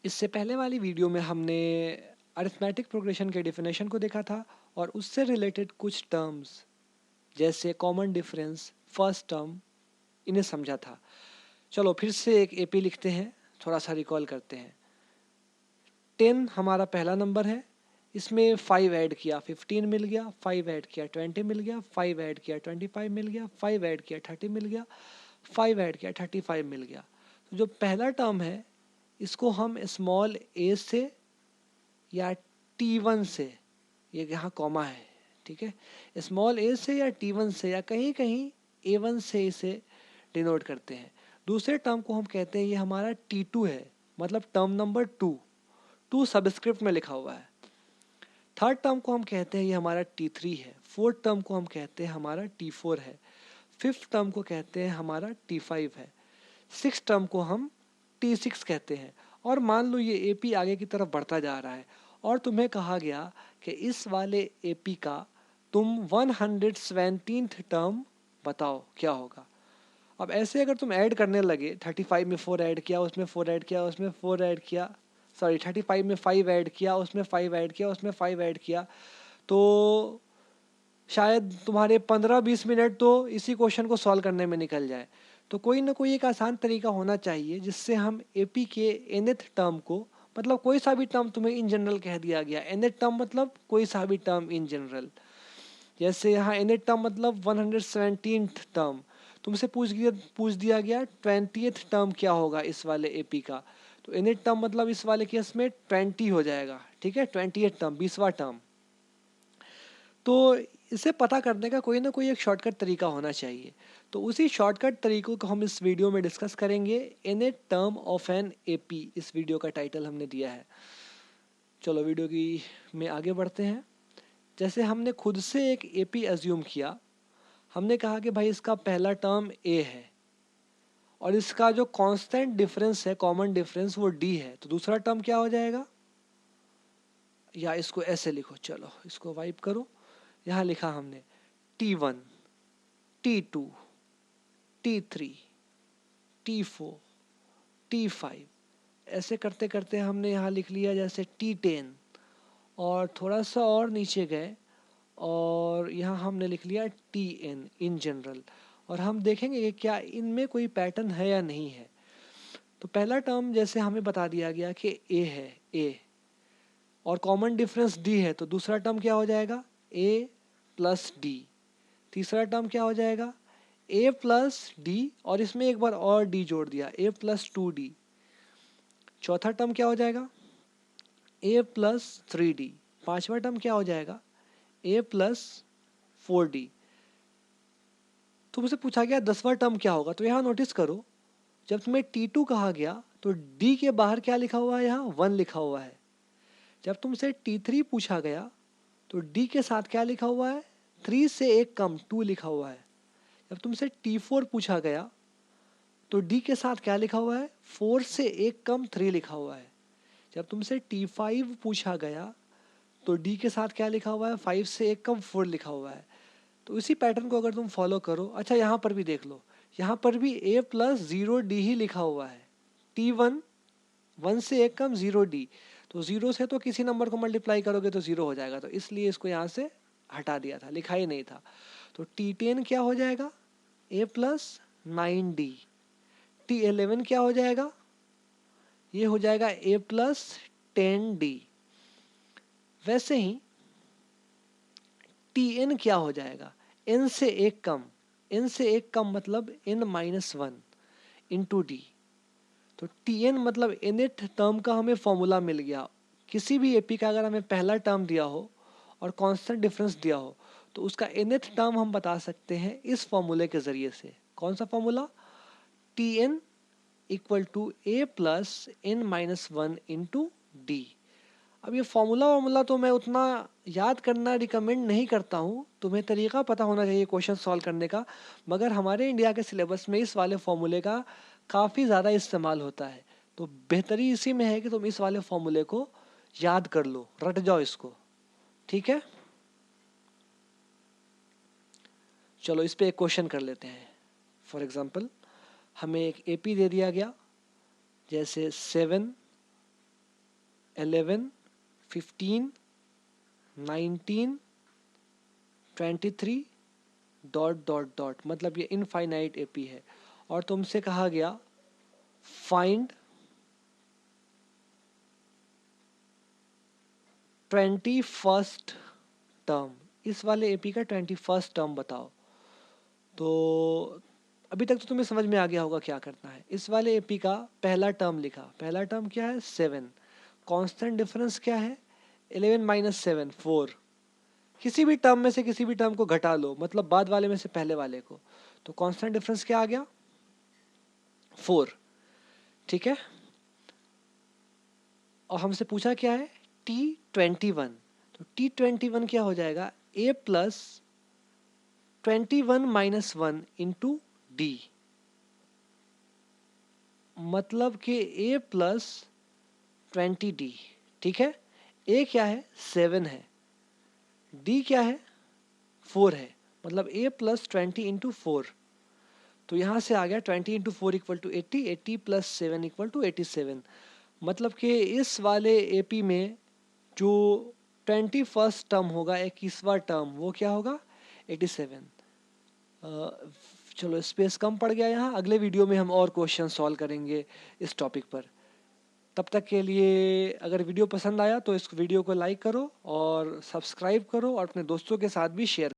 इससे पहले वाली वीडियो में हमने अरिथमेटिक प्रोग्रेशन के डेफिनेशन को देखा था और उससे रिलेटेड कुछ टर्म्स जैसे कॉमन डिफरेंस, फर्स्ट टर्म, इन्हें समझा था। चलो फिर से एक एपी लिखते हैं, थोड़ा सा रिकॉल करते हैं। 10 हमारा पहला नंबर है, इसमें 5 ऐड किया 15 मिल गया, 5 ऐड किया 20 मिल गया, 5 ऐड किया 25 मिल गया, 5 ऐड किया 30 मिल गया, 5 ऐड किया 35 मिल गया। तो जो पहला टर्म है इसको हम स्मॉल ए से या T1 से, ये यहाँ कॉमा है, ठीक है, स्मॉल ए से या T1 से या कहीं कहीं A1 से इसे डिनोट करते हैं। दूसरे टर्म को हम कहते हैं ये हमारा T2 है, मतलब टर्म नंबर 2 सबस्क्रिप्ट में लिखा हुआ है। थर्ड टर्म को हम कहते हैं ये हमारा T3 है। फोर्थ टर्म को हम कहते हैं हमारा T4 है। फिफ्थ टर्म को कहते हैं हमारा T5 है। सिक्स टर्म को हम T6 कहते हैं। और मान लो ये AP आगे की तरफ बढ़ता जा रहा है और तुम्हें कहा गया कि इस वाले AP का तुम 117th टर्म बताओ क्या होगा। अब ऐसे अगर तुम ऐड करने लगे, 35 में 4 ऐड किया, उसमें 4 ऐड किया, उसमें 4 ऐड किया, सॉरी 35 में 5 ऐड किया, उसमें 5 ऐड किया, उसमें 5 ऐड किया, तो शायद तुम्हारे 15-20 मिनट तो इसी क्वेश्चन को सॉल्व करने में निकल जाए। तो कोई ना कोई एक आसान तरीका होना चाहिए जिससे हम एपी के nth टर्म को, मतलब कोई सा भी टर्म तुम्हें इन जनरल कह दिया गया, nth टर्म मतलब कोई सा भी टर्म इन जनरल, जैसे यहाँ nth टर्म मतलब 117th टर्म, तुमसे पूछ दिया गया 20th टर्म क्या होगा इस वाले एपी का, तो nth टर्म मतलब इस वाले केस में 20 हो जाएगा, ठीक है, 20th टर्म, 20वां टर्म। तो इसे पता करने का कोई ना कोई एक शॉर्टकट तरीका होना चाहिए। तो उसी शॉर्टकट तरीकों को हम इस वीडियो में डिस्कस करेंगे। In a term of an AP, इस वीडियो का टाइटल हमने दिया है। चलो वीडियो की में आगे बढ़ते हैं। जैसे हमने खुद से एक एपी एज्यूम किया, हमने कहा कि भाई इसका पहला टर्म ए है और इसका जो कांस्टेंट डिफरेंस है, कॉमन डिफरेंस, वो डी है, तो दूसरा टर्म क्या हो जाएगा, या इसको ऐसे लिखो, चलो इसको वाइप करो। यहाँ लिखा हमने T1, T2, T3, T4, T5, ऐसे करते करते हमने यहाँ लिख लिया जैसे T10, और थोड़ा सा और नीचे गए और यहाँ हमने लिख लिया TN इन जनरल। और हम देखेंगे कि क्या इनमें कोई पैटर्न है या नहीं है। तो पहला टर्म जैसे हमें बता दिया गया कि A है, A, और कॉमन डिफरेंस D है, तो दूसरा टर्म क्या हो जाएगा, A प्लस D। तीसरा टर्म क्या हो जाएगा, A प्लस D, और इसमें एक बार और D जोड़ दिया, A प्लस 2D। चौथा टर्म क्या हो जाएगा, A प्लस 3D। पांचवा टर्म क्या हो जाएगा, A प्लस 4D। तुमसे पूछा गया 10वां टर्म क्या होगा, तो यहाँ नोटिस करो, जब तुम्हें T2 कहा गया तो D के बाहर क्या लिखा हुआ है, यहाँ 1 लिखा हुआ है। जब तुमसे T3 पूछा गया तो D के साथ क्या लिखा हुआ है, 3 से एक कम 2 लिखा हुआ है। जब तुमसे T4 पूछा गया तो D के साथ क्या लिखा हुआ है, 4 से एक कम 3 लिखा हुआ है। जब तुमसे T5 पूछा गया तो D के साथ क्या लिखा हुआ है, 5 से एक कम 4 लिखा हुआ है। तो इसी पैटर्न को अगर तुम फॉलो करो, अच्छा यहाँ पर भी देख लो, यहाँ पर भी A प्लस 0D ही लिखा हुआ है। T1, 1 से एक कम 0D, तो 0 से तो किसी नंबर को मल्टीप्लाई करोगे तो 0 हो जाएगा, तो इसलिए इसको यहाँ से हटा दिया था, लिखा ही नहीं था। तो T10 क्या हो जाएगा, A प्लस 9D। T11 क्या हो जाएगा, ये हो जाएगा A प्लस 10D। वैसे ही Tn क्या हो जाएगा, n से एक कम, n से एक कम मतलब n माइनस 1 इंटू डी। तो Tn मतलब nth टर्म का हमें फॉर्मूला मिल गया। किसी भी एपी का अगर हमें पहला टर्म दिया हो और कांस्टेंट डिफरेंस दिया हो तो उसका nth टर्म हम बता सकते हैं इस फॉर्मूले के जरिए से। कौन सा formula, Tn equal to A plus n minus 1 into D. अब ये फॉर्मूला तो मैं उतना याद करना रिकमेंड नहीं करता हूँ, तुम्हें तरीका पता होना चाहिए क्वेश्चन सॉल्व करने का, मगर हमारे इंडिया के सिलेबस में इस वाले फॉर्मूले का काफ़ी ज़्यादा इस्तेमाल होता है। तो बेहतरी इसी में है कि तुम इस वाले फॉर्मूले को याद कर लो, रट जाओ इसको, ठीक है। चलो इस पे एक क्वेश्चन कर लेते हैं। फॉर एग्जाम्पल हमें एक एपी दे दिया गया, जैसे 7, 11, 15, 19, 23 डॉट डॉट डॉट, मतलब ये इनफाइनाइट एपी है। और तुमसे कहा गया फाइंड 21st टर्म, इस वाले एपी का 21st टर्म बताओ। तो अभी तक तो तुम्हें समझ में आ गया होगा क्या करना है। इस वाले एपी का पहला टर्म लिखा, पहला टर्म क्या है 7, कांस्टेंट डिफरेंस क्या है 11 माइनस 7 4, किसी भी टर्म में से किसी भी टर्म को घटा लो, मतलब बाद वाले में से पहले वाले को, तो कांस्टेंट डिफरेंस क्या आ गया 4, ठीक है। और हमसे पूछा क्या है T21, तो T21 क्या हो जाएगा a plus 21 minus 1 into D, मतलब कि a प्लस 20d, ठीक है। a क्या है 7 है, d क्या है 4 है, मतलब a प्लस 20 इंटू 4, तो यहाँ से आ गया 20 into 4 equal to 80, 80 plus 7 equal to 87, मतलब कि इस वाले एपी में जो 21st टर्म होगा 21वां टर्म, वो क्या होगा 87। चलो स्पेस कम पड़ गया यहाँ, अगले वीडियो में हम और क्वेश्चन सॉल्व करेंगे इस टॉपिक पर। तब तक के लिए अगर वीडियो पसंद आया तो इस वीडियो को लाइक करो और सब्सक्राइब करो और अपने दोस्तों के साथ भी शेयर